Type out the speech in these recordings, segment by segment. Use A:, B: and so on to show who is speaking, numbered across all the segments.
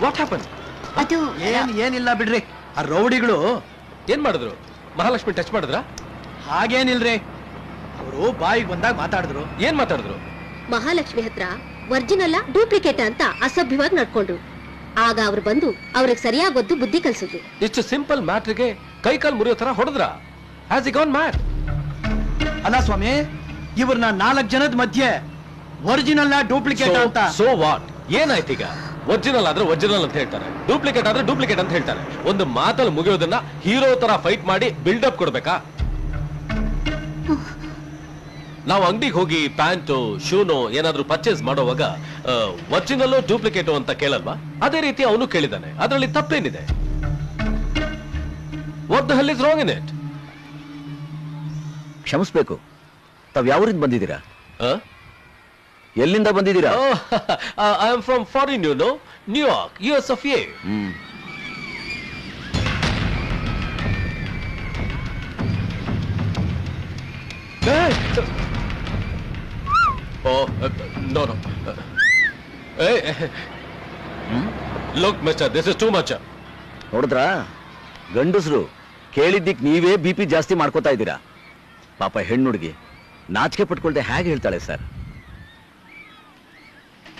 A: What happen?
B: ಅದು
C: ಏನಿಲ್ಲ ಬಿಡ್ರಿ. ಆ ರೌಡಿಗಳು
A: ಏನ್ ಮಾಡಿದ್ರು? ಮಹಾಲಕ್ಷ್ಮಿ ಟಚ್ ಮಾಡಿದ್ರ?
C: ಹಾಗೇನಿಲ್ರಿ, ಅವರು ಬಾಯಿಗೆ ಬಂದಾಗ ಮಾತಾಡಿದ್ರು.
A: ಏನ್ ಮಾತಾಡಿದ್ರು?
B: ಮಹಾಲಕ್ಷ್ಮಿ ಹತ್ರ ಒರಿಜಿನಲ್ ಡೂಪ್ಲಿಕೇಟ್ ಅಂತ ಅಸಭ್ಯವಾಗಿ ನಡ್ಕೊಂಡ್ರು. ಆಗ ಅವ್ರು ಬಂದು ಅವ್ರಿಗೆ ಸರಿಯಾಗೊದ್ದು ಬುದ್ಧಿ ಕಲ್ಸಿದ್ರು.
A: ಇಷ್ಟು ಸಿಂಪಲ್ ಮ್ಯಾಟ್ರಿಗೆ ಕೈ ಕಾಲ್ ಮುರಿಯೋ ತರ ಹೊಡೆದ್ರ? Has E gone mad?
C: ಅಲ್ಲ ಸ್ವಾಮಿ, ಇವ್ರನ್ನ 4 ಜನದ ಮಧ್ಯೆ ಒರಿಜಿನಲ್ ಡೂಪ್ಲಿಕೇಟ್ ಅಂತ.
A: So what? ಏನಾಯ್ತು ಈಗ? ಒರಿಜಿನಲ್ ಆದ್ರೆ ಒರಿಜಿನಲ್ ಅಂತ ಹೇಳ್ತಾರೆ, ಡೂಪ್ಲಿಕೇಟ್ ಆದ್ರೆ ಡೂಪ್ಲಿಕೇಟ್ ಅಂತ ಹೇಳ್ತಾರೆ. ಒಂದು ಮಾತಲ್ಲಿ ಮುಗಿಯೋದನ್ನ ಹೀರೋ ತರ ಫೈಟ್ ಮಾಡಿ ಬಿಲ್ಡಪ್ ಕೊಡ್ಬೇಕಾ? ನಾವು ಅಂಗಡಿಗೆ ಹೋಗಿ ಪ್ಯಾಂಟು ಶೂನೋ ಏನಾದ್ರೂ ಪರ್ಚೇಸ್ ಮಾಡೋವಾಗ ಒರಿಜಿನಲ್ ಡೂಪ್ಲಿಕೇಟ್ ಅಂತ ಕೇಳಲ್ವಾ? ಅದೇ ರೀತಿ ಅವನು ಕೇಳಿದಾನೆ. ಅದರಲ್ಲಿ ತಪ್ಪೇನಿದೆ? What the hell is wrong in it?
D: ಕ್ಷಮಿಸ್ಬೇಕು, ತಾವ್ ಯಾವೂರಿಂದ ಬಂದಿದ್ದೀರಾ? ಎಲ್ಲಿಂದ ಬಂದಿದ್ದೀರಾ?
A: I am from foreign, you know, New York, US of A. Oh, no. Hey, look, mister, this is too much.
D: ನೋಡಿದ್ರಾ, ಗಂಡಸರು ಕೇಳಿದ್ದಕ್ಕೆ ನೀವೇ BP ಜಾಸ್ತಿ ಮಾಡ್ಕೋತಾ ಇದ್ದೀರಾ. ಪಾಪ ಹೆಣ್ಣುಡುಗಿ ನಾಚಿಕೆ ಪಟ್ಕೊಳ್ದೆ ಹೇಗೆ ಹೇಳ್ತಾಳೆ ಸರ್?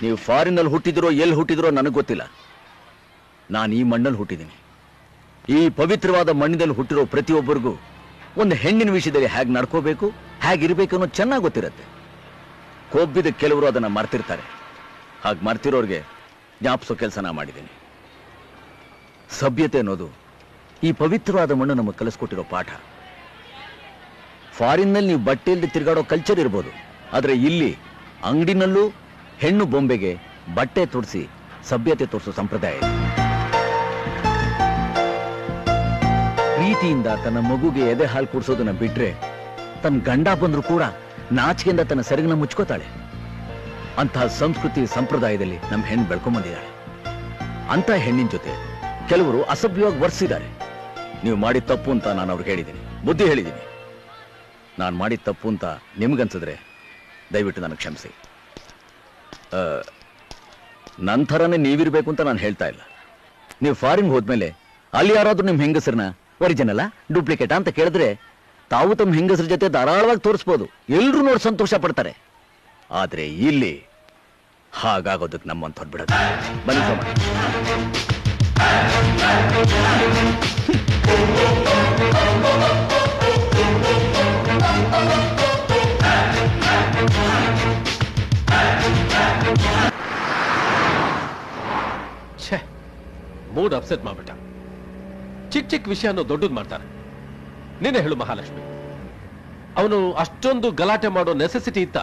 D: ನೀವು ಫಾರಿನಲ್ಲಿ ಹುಟ್ಟಿದ್ರೋ ಎಲ್ಲಿ ಹುಟ್ಟಿದ್ರೋ ನನಗೆ ಗೊತ್ತಿಲ್ಲ. ನಾನು ಈ ಮಣ್ಣಲ್ಲಿ ಹುಟ್ಟಿದ್ದೀನಿ. ಈ ಪವಿತ್ರವಾದ ಮಣ್ಣಿನಲ್ಲಿ ಹುಟ್ಟಿರೋ ಪ್ರತಿಯೊಬ್ಬರಿಗೂ ಒಂದು ಹೆಣ್ಣಿನ ವಿಷಯದಲ್ಲಿ ಹೇಗೆ ನಡ್ಕೋಬೇಕು, ಹೇಗಿರ್ಬೇಕು ಅನ್ನೋ ಚೆನ್ನಾಗಿ ಗೊತ್ತಿರುತ್ತೆ. ಕೊಬ್ಬಿದ ಕೆಲವರು ಅದನ್ನು ಮರ್ತಿರ್ತಾರೆ. ಹಾಗೆ ಮರ್ತಿರೋರಿಗೆ ಜ್ಞಾಪಿಸೋ ಕೆಲಸ ನಾ ಮಾಡಿದ್ದೀನಿ. ಸಭ್ಯತೆ ಅನ್ನೋದು ಈ ಪವಿತ್ರವಾದ ಮಣ್ಣು ನಮಗೆ ಕಲಿಸ್ಕೊಟ್ಟಿರೋ ಪಾಠ. ಫಾರಿನ್ನಲ್ಲಿ ನೀವು ಬಟ್ಟೆಯಲ್ಲಿ ತಿರುಗಾಡೋ ಕಲ್ಚರ್ ಇರ್ಬೋದು, ಆದರೆ ಇಲ್ಲಿ ಅಂಗಡಿನಲ್ಲೂ ಹೆಣ್ಣು ಬೊಂಬೆಗೆ ಬಟ್ಟೆ ತೊಡಿಸಿ ಸಭ್ಯತೆ ತೋರಿಸೋ ಸಂಪ್ರದಾಯ ಇದೆ. ಪ್ರೀತಿಯಿಂದ ತನ್ನ ಮಗುಗೆ ಎದೆ ಹಾಲು ಕುಡಿಸೋದನ್ನ ಬಿಟ್ರೆ ತನ್ನ ಗಂಡ ಬಂದ್ರು ಕೂಡ ನಾಚಿಕೆಯಿಂದ ತನ್ನ ಸೆರಗನ್ನ ಮುಚ್ಕೋತಾಳೆ. ಅಂತಹ ಸಂಸ್ಕೃತಿ ಸಂಪ್ರದಾಯದಲ್ಲಿ ನಮ್ಮ ಹೆಣ್ಣು ಬೆಳ್ಕೊಂಬಂದಿದ್ದಾಳೆ. ಅಂತ ಹೆಣ್ಣಿನ ಜೊತೆ ಕೆಲವರು ಅಸಭ್ಯವಾಗಿ ವರ್ತಿಸಿದ್ದಾರೆ. ನೀವು ಮಾಡಿದ ತಪ್ಪು ಅಂತ ನಾನು ಅವ್ರಿಗೆ ಹೇಳಿದ್ದೀನಿ, ಬುದ್ಧಿ ಹೇಳಿದ್ದೀನಿ. ನಾನು ಮಾಡಿದ ತಪ್ಪು ಅಂತ ನಿಮ್ಗನ್ಸಿದ್ರೆ ದಯವಿಟ್ಟು ನನಗೆ ಕ್ಷಮಿಸಿ. ನನ್ನ ಥರನೇ ನೀವಿರ್ಬೇಕು ಅಂತ ನಾನು ಹೇಳ್ತಾ ಇಲ್ಲ. ನೀವು ಫಾರಿನ್ ಹೋದ್ಮೇಲೆ ಅಲ್ಲಿ ಯಾರಾದ್ರೂ ನಿಮ್ಮ ಹೆಂಗಸರನ್ನ ಒರಿಜಿನಲ್ಲ ಡೂಪ್ಲಿಕೇಟಾ ಅಂತ ಕೇಳಿದ್ರೆ ತಾವು ತಮ್ಮ ಹೆಂಗಸರ ಜೊತೆ ಧಾರಾಳವಾಗಿ ತೋರಿಸ್ಬೋದು, ಎಲ್ಲರೂ ನೋಡಿ ಸಂತೋಷ ಪಡ್ತಾರೆ. ಆದ್ರೆ ಇಲ್ಲಿ ಹಾಗಾಗೋದಕ್ಕೆ ನಮ್ಮಂತ ಬಿಡೋದು. ಬನ್ನಿ ಸೋಮ.
A: ಮೂಡ್ ಅಪ್ಸೆಟ್ ಮಾಡ್ಬಿಟ್ಟ. ಚಿಕ್ಕ ಚಿಕ್ಕ ವಿಷಯನೂ ದೊಡ್ಡದು ಮಾಡ್ತಾರೆ. ನೀನೇ ಹೇಳು ಮಹಾಲಕ್ಷ್ಮಿ, ಅವನು ಅಷ್ಟೊಂದು ಗಲಾಟೆ ಮಾಡೋ ನೆಸೆಸಿಟಿ ಇತ್ತ?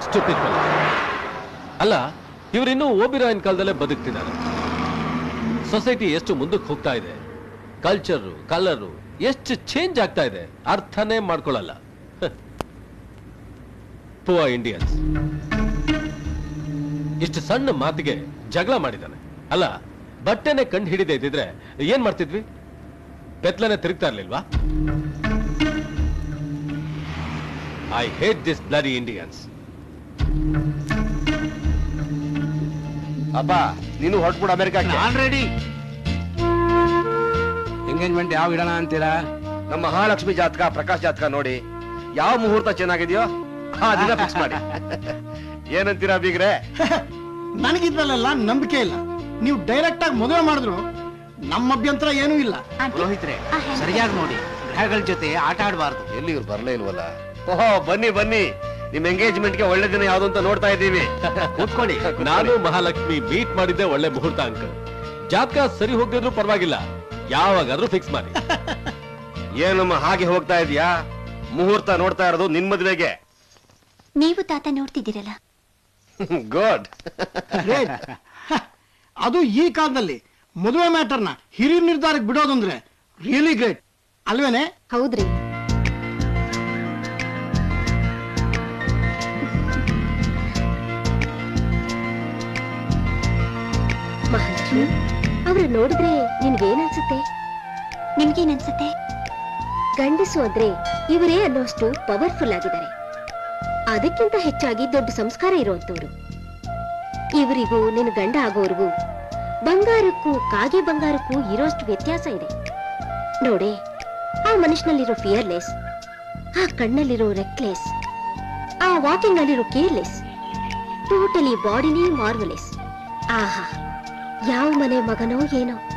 A: ಸ್ಟುಪಿಡ್ ಅಲ್ಲ. ಇವರಿನ್ನೂ ಓಬಿರಾಯನ್ ಕಾಲದಲ್ಲೇ ಬದುಕ್ತಿದ್ದಾರೆ. ಸೊಸೈಟಿ ಎಷ್ಟು ಮುಂದಕ್ಕೆ ಹೋಗ್ತಾ ಇದೆ, ಕಲ್ಚರು ಕಲರು ಎಷ್ಟು ಚೇಂಜ್ ಆಗ್ತಾ ಇದೆ, ಅರ್ಥನೇ ಮಾಡ್ಕೊಳ್ಳಲ್ಲ. Poor Indians. ಇಷ್ಟು ಸಣ್ಣ ಮಾತಿಗೆ ಜಗಳ ಮಾಡಿದ್ದಾನೆ ಅಲ್ಲ. ಬಟ್ಟೆನೆ ಕಂಡು ಹಿಡಿದೇ ಇದ್ದಿದ್ರೆ ಏನ್ ಮಾಡ್ತಿದ್ವಿ? ಬೆತ್ತಲನೆ ತಿರುಗ್ತಾ ಇರ್ಲಿಲ್ವಾ? I hate this bloody Indians.
E: ಅಪ್ಪ ನೀನು ಹೊರಟ್ಬಿಡು ಅಮೆರಿಕಕ್ಕೆ.
C: ನಾನ್ ರೆಡಿ.
E: ಎಂಗೇಜ್ಮೆಂಟ್ ಯಾವ ಇಡೋಣ ಅಂತೀರಾ? ನಮ್ಮ ಮಹಾಲಕ್ಷ್ಮಿ ಜಾತಕ, ಪ್ರಕಾಶ್ ಜಾತಕ ನೋಡಿ ಯಾವ ಮುಹೂರ್ತ ಚೆನ್ನಾಗಿದೆಯೋ ಆ ದಿನ ಫಿಕ್ಸ್ ಮಾಡಿ. ಏನಂತೀರಾ ಬೀಗ್ರೆ?
C: ನನಗಿದ್ರಲ್ಲೆಲ್ಲ ನಂಬಿಕೆ ಇಲ್ಲ. ನೀವು ಡೈರೆಕ್ಟ್ ಆಗಿ ಮದುವೆ ಮಾಡಿದ್ರು ನಮ್ಮ ಅಭ್ಯಂತರ ಏನೂ ಇಲ್ಲ.
F: ಪುರೋಹಿತ್ರೆ, ಸರಿಯಾಗಿ ನೋಡಿ, ಗ್ರಹಗಳ ಜೊತೆ ಆಟ ಆಡಬಾರ್ದು.
E: ಎಲ್ಲಿ ಇವ್ರು ಬರ್ಲೇ ಇಲ್ವಲ್ಲ? ಓಹೋ, ಬನ್ನಿ ಬನ್ನಿ, ನಿಮ್ ಎಂಗೇಜ್ಮೆಂಟ್ಗೆ ಒಳ್ಳೆ ದಿನ ಯಾವ್ದು ಅಂತ ನೋಡ್ತಾ ಇದ್ದೀವಿ.
A: ಕೂತ್ಕೊಳ್ಳಿ. ನಾನು ಮಹಾಲಕ್ಷ್ಮಿ ಮೀಟ್ ಮಾಡಿದ್ದೆ ಒಳ್ಳೆ ಮುಹೂರ್ತ ಅಂಕಲ್. ಜಾತಕ ಸರಿ ಹೋಗಿದ್ರು ಪರವಾಗಿಲ್ಲ, ಯಾವಾಗಾದ್ರೂ ಫಿಕ್ಸ್ ಮಾಡಿ.
E: ಏನಮ್ಮ ಹಾಗೆ ಹೋಗ್ತಾ ಇದೀಯಾ? ಮುಹೂರ್ತ ನೋಡ್ತಾ ಇರೋದು ನಿನ್ ಮದುವೆಗೆ.
B: ನೀವು ತಾತ ನೋಡ್ತಿದ್ದೀರಲ್ಲ.
E: ಗುಡ್.
C: ಅದು ಈ ಕಾಲದಲ್ಲಿ ಮದುವೆ ಮ್ಯಾಟರ್ನ ಹಿರಿಯ ನಿರ್ಧಾರಕ್ಕೆ ಬಿಡೋದಂದ್ರೆ ರಿಯಲಿ ಗ್ರೇಟ್ ಅಲ್ವೇನೆ?
B: ಹೌದ್ರಿ. ಮಹಾಲಕ್ಷ್ಮಿ, ಅವ್ರು ನೋಡಿದ್ರೆ ನಿನ್ಗೇನನ್ಸುತ್ತೆ? ನಿಮ್ಗೇನನ್ಸುತ್ತೆ? ಗಂಡಸು ಅಂದ್ರೆ ಇವರೇ ಅನ್ನೋಷ್ಟು ಪವರ್ಫುಲ್ ಆಗಿದ್ದಾರೆ. ಅದಕ್ಕಿಂತ ಹೆಚ್ಚಾಗಿ ದೊಡ್ಡ ಸಂಸ್ಕಾರ ಇರುವಂತವ್ರು. ಇವರಿಗೂ ನಿನ್ನ ಗಂಡ ಆಗೋರ್ಗೂ ಬಂಗಾರಕ್ಕೂ ಕಾಗೆ ಬಂಗಾರಕ್ಕೂ ಇರೋಷ್ಟು ವ್ಯತ್ಯಾಸ ಇದೆ ನೋಡಿ. ಆ ಮನುಷ್ಯನಲ್ಲಿರೋ ಫಿಯರ್ಲೆಸ್, ಆ ಕಣ್ಣಲ್ಲಿರೋ ರೆಕ್ಲೆಸ್, ಆ ವಾಕಿಂಗ್ ನಲ್ಲಿರೋ ಕೇರ್ಲೆಸ್, ಟೋಟಲಿ ಬಾಡಿನೇ ಮಾರ್ವಲೆಸ್. ಆಹಾ, ಯಾವ ಮನೆ ಮಗನೋ ಏನೋ.